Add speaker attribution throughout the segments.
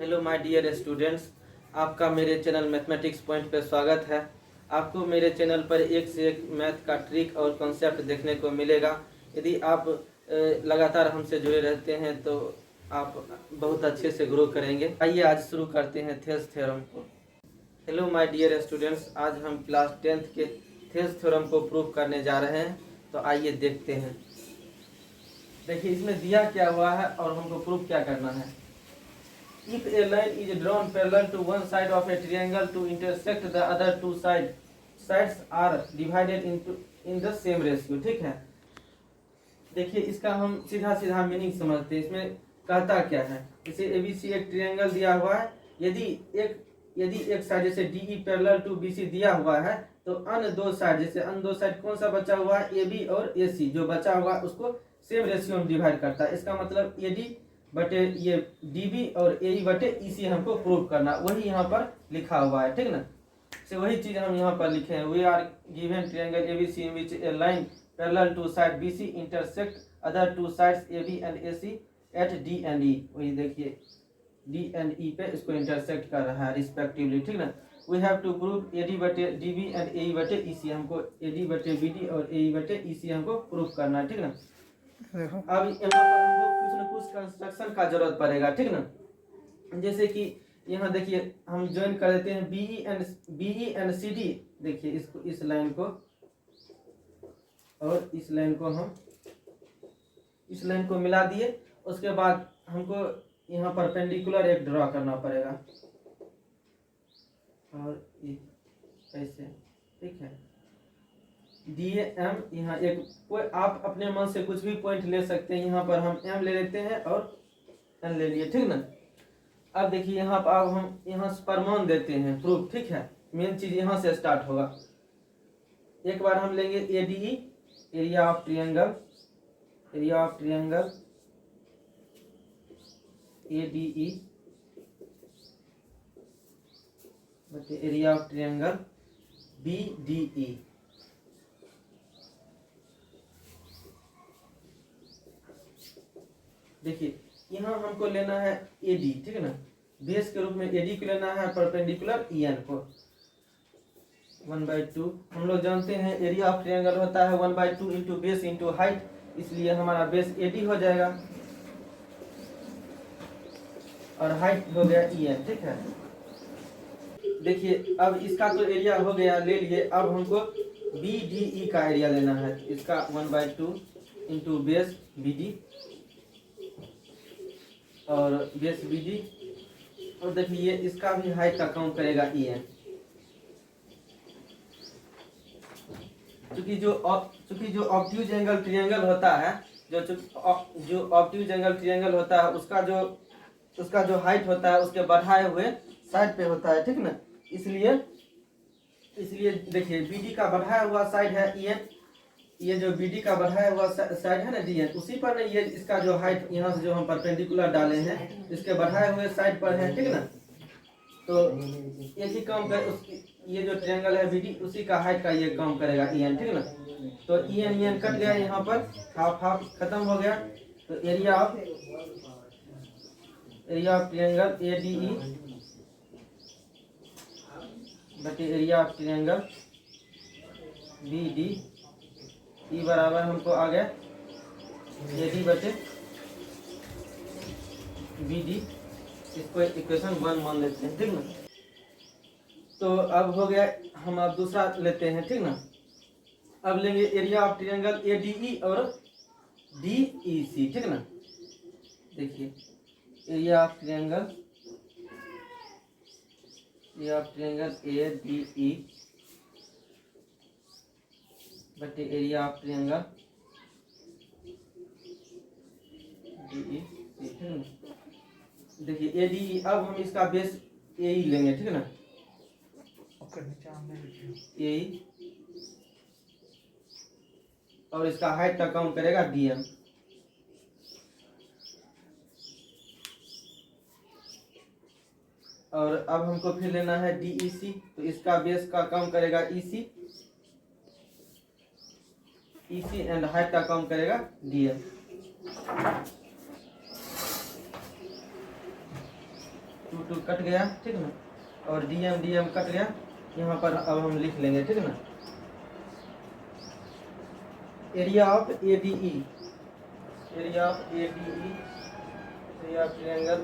Speaker 1: Hello my dear students, आपका मेरे channel mathematics point पर स्वागत है। आपको मेरे चैनल पर एक से एक मैथ का ट्रिक और कॉन्सेप्ट देखने को मिलेगा। यदि आप लगातार हमसे जुड़े रहते हैं तो आप बहुत अच्छे से ग्रो करेंगे। आइए आज शुरू करते हैं थेल्स थ्योरम को। हेलो माय डियर स्टूडेंट्स, आज हम क्लास 10th के थेल्स थ्योरम को प्रूव करने जा रहे हैं। तो आइए देखते हैं। देखिए इसमें दिया क्या हुआ है और हमको प्रूव क्या करना है। If a line is drawn parallel to one side of a triangle to intersect the other two sides are divided in the same ratio। ठीक है, देखिए इसका हम सीधा सीधा मीनिंग समझते हैं। इसमें कहता क्या है, जैसे ABC एक ट्रायंगल दिया हुआ है। यदि एक साइड जैसे DE पैरेलल टू BC दिया हुआ है तो अन्य दो साइड कौन सा बचा हुआ है, AB और AC जो बचा हुआ है उसको सेम रेशियो में डिवाइड करता है। इसका मतलब AD बटे ये DB और AE बटे EC हमको प्रूव करना, वही यहाँ पर लिखा हुआ है। ठीक ना, से वही चीज हम यहाँ पर लिखे हैं। We are given triangle ABC in which a line parallel to side BC intersect other two sides AB and AC at D and E। वही देखिए D and E पे इसको इंटरसेक्ट कर रहा है रिस्पेक्टिवली। ठीक ना, we have to prove AD बटे DB एंड AE बटे EC। हमको AD बटे BD और AE बटे EC हमको प्रूव करना है। ठीक ना, अब यहाँ पर हमको कुछ न कुछ कंस्ट्रक्शन का जरूरत पड़ेगा। ठीक ना, जैसे कि यहाँ देखिए हम ज्वाइन कर देते हैं BE एंड CD। देखिए इसको, इस लाइन को और इस लाइन को हम इस लाइन को मिला दिए। उसके बाद हमको यहाँ परपेंडिकुलर एक ड्रॉ करना पड़ेगा और ऐसे। ठीक है, DM यहाँ एक कोई आप अपने मन से कुछ भी पॉइंट ले सकते हैं। यहाँ पर हम M ले लेते हैं और N ले लिए। ठीक ना, अब देखिए यहाँ पर अब हम यहाँ पर मान देते हैं प्रूफ। ठीक है, मेन चीज यहाँ से स्टार्ट होगा। एक बार हम लेंगे ADE area of triangle ADE बटे एरिया ऑफ ट्रायंगल BDE। देखिए यहाँ हमको लेना है AD। ठीक है ना, बेस के रूप में AD को लेना है, परपेंडिकुलर EN को 1/2। हम लोग जानते हैं एरिया ऑफ ट्रायंगल होता है 1/2 इंटू बेस इंटू हाइट, इसलिए हमारा बेस AD हो जाएगा और हाइट हो गया EN। ठीक है, देखिए अब इसका तो एरिया हो गया ले लिए। अब हमको BDE का एरिया लेना है। इसका 1/2 इंटू बेस BD और बेस BD, और देखिए इसका भी हाइट का काउंट करेगा EN। चूंकि जो ऑब्ट्यूज एंगल ट्रायंगल होता है, जो ऑब्ट्यूज एंगल ट्रायंगल होता है उसका जो हाइट होता है उसके बढ़ाए हुए साइड पे होता है। ठीक ना, इसलिए देखिए BD का बढ़ाया हुआ साइड है EN, ये जो BD का बढ़ाया हुआ साइड है ना DN, उसी पर ना ये इसका जो हाइट यहाँ से जो हम परपेंडिकुलर डाले हैं इसके बढ़ाए हुए साइड पर है। ठीक ना, तो एक ही काम कर ये जो ट्रायंगल है BD उसी का हाइट का ये काम करेगा EN। ठीक ना, तो EN कट गया, यहाँ पर हाफ हाफ खत्म हो गया। तो एरिया ऑफ ट्रायंगल ADE बटे एरिया ऑफ ट्रायंगल BDE बराबर हमको आ गया AD बटे BD। इसको इक्वेशन 1 मान लेते हैं। ठीक ना, तो अब हो गया। हम अब दूसरा लेते हैं। ठीक ना, अब लेंगे एरिया ऑफ ट्रायंगल ADE और DEC। ठीक ना, देखिए एरिया ऑफ ट्रायंगल ADE बटे एरिया ऑफ ट्रायंगल DEC। ठीक ना, देखिए ADE, अब हम इसका बेस AE लेंगे। ठीक है ना, AE और इसका हाइट का काउंट करेगा DM। और अब हमको फिर लेना है DEC, तो इसका बेस का काउंट करेगा EC एंड हाइट का काउंट करेगा DM। 2 कट गया, ठीक ना, और DM कट गया। यहाँ पर अब हम लिख लेंगे, ठीक ना, area of ADE, area of ADE, area of triangle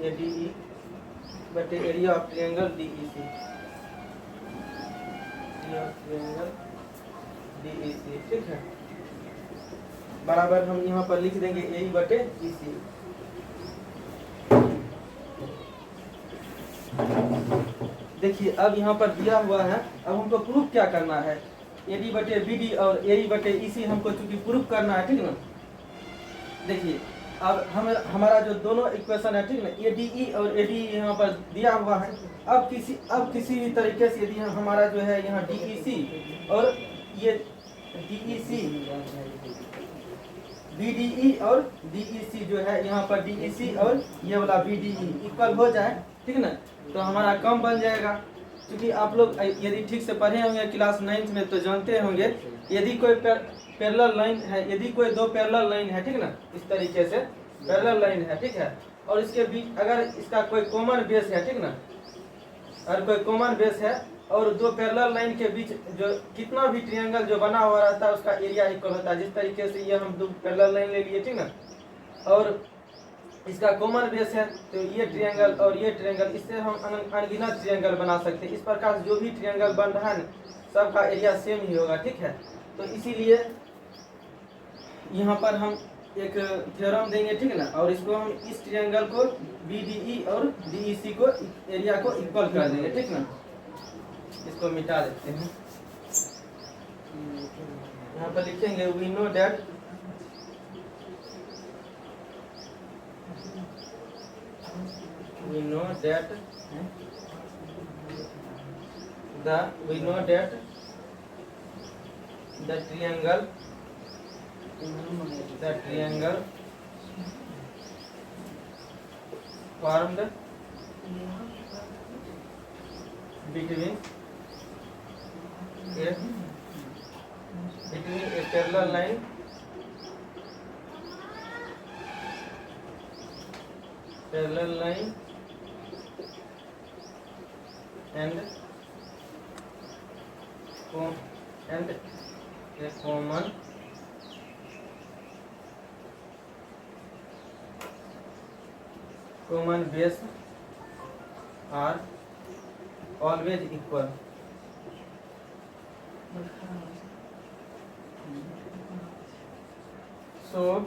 Speaker 1: ADE बटे area of triangle DEC, area of triangle DEC, ठीक है। बराबर हम यहाँ पर लिख देंगे AE बटे EC। देखिए अब यहाँ पर दिया हुआ है, अब हमको प्रूफ क्या करना है, AD बटे BD और AE बटे EC हमको चूंकि प्रूफ करना है, ठीक ना। देखिए अब हमारा जो दोनों इक्वेशन है, ठीक ना, ADE और ADE यहाँ पर दिया हुआ है। अब किसी भी तरीके से यदि हमारा जो है यहाँ DEC और ये DEC, BDE और DEC जो है यहाँ पर DEC और ये वाला BDE इक्वल हो जाए, ठीक ना, तो हमारा कम बन जाएगा। क्योंकि आप लोग यदि ठीक से पढ़े होंगे क्लास 9th में तो जानते होंगे, यदि कोई पैरेलल लाइन है, यदि कोई दो पैरेलल लाइन है, ठीक ना, इस तरीके से पैरेलल लाइन है, ठीक है, और इसके बीच अगर इसका कोई कॉमन बेस है, ठीक ना, अगर कोई कॉमन बेस है और दो पैरेलल लाइन के बीच जो कितना भी ट्रायंगल जो बना हुआ रहता है उसका एरिया इक्वल होता है। जिस तरीके से ये हम दो पैरेलल लाइन ले लिए, ठीक ना, और इसका कॉमन बेस है तो ये ट्रायंगल और ये ट्रायंगल, इससे हम अनगिनत ट्रायंगल बना सकते हैं। इस प्रकार से जो भी ट्रायंगल बन रहा है ना, सबका एरिया सेम ही होगा, ठीक है। तो इसीलिए यहाँ पर हम एक थ्योरम देंगे, ठीक ना, और इसको हम इस ट्रायंगल को BDE और DEC को एरिया को इक्वल कर देंगे, ठीक ना। इसको मिटा देते हैं, यहाँ पर लिखेंगे we know that we know that the triangle formed between a parallel line and a common base are always equal. So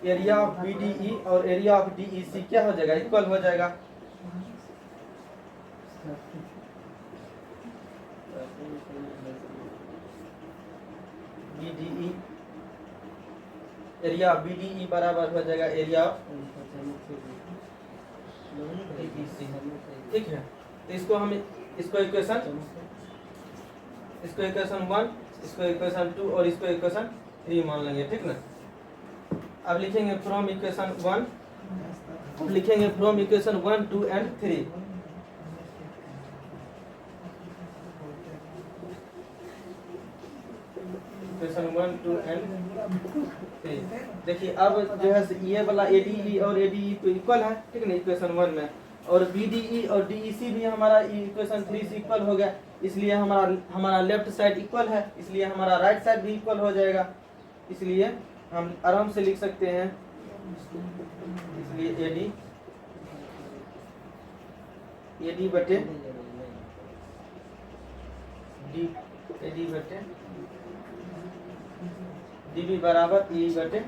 Speaker 1: area of BDE और एरिया ऑफ DEC क्या हो जाएगा, इक्वल हो जाएगा। BDE एरिया ऑफ BDE बराबर हो जाएगा area of DEC, ठीक है। तो इसको हम इसको इक्वेशन 1, इसको इक्वेशन 2 और इसको इक्वेशन 3 मान लेंगे, ठीक ना। अब लिखेंगे फ्रॉम इक्वेशन 1, लिखेंगे from equation 1, 2 and 3। Equation 1, 2 and 3। देखिए अब जो है ये वाला ADE और ADE तो इक्वल है, ठीक ना, इक्वेशन 1 में, और BDE और DEC भी हमारा इक्वेशन 3 से इक्वल हो गया। इसलिए हमारा लेफ्ट साइड इक्वल है, इसलिए हमारा राइट साइड भी इक्वल हो जाएगा। इसलिए हम आराम से लिख सकते हैं, इसलिए AD बटे DB बराबर EE बटे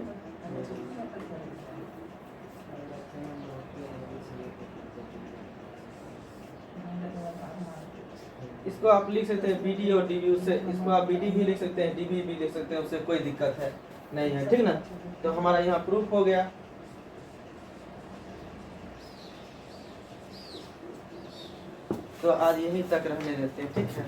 Speaker 1: इसको आप लिख सकते हैं BD और DB, उससे इसको आप BD भी लिख सकते हैं, DB भी लिख सकते हैं, उससे कोई दिक्कत है नहीं है, ठीक ना। तो हमारा यहाँ प्रूफ हो गया। तो आज यहीं तक रहने देते हैं, ठीक है।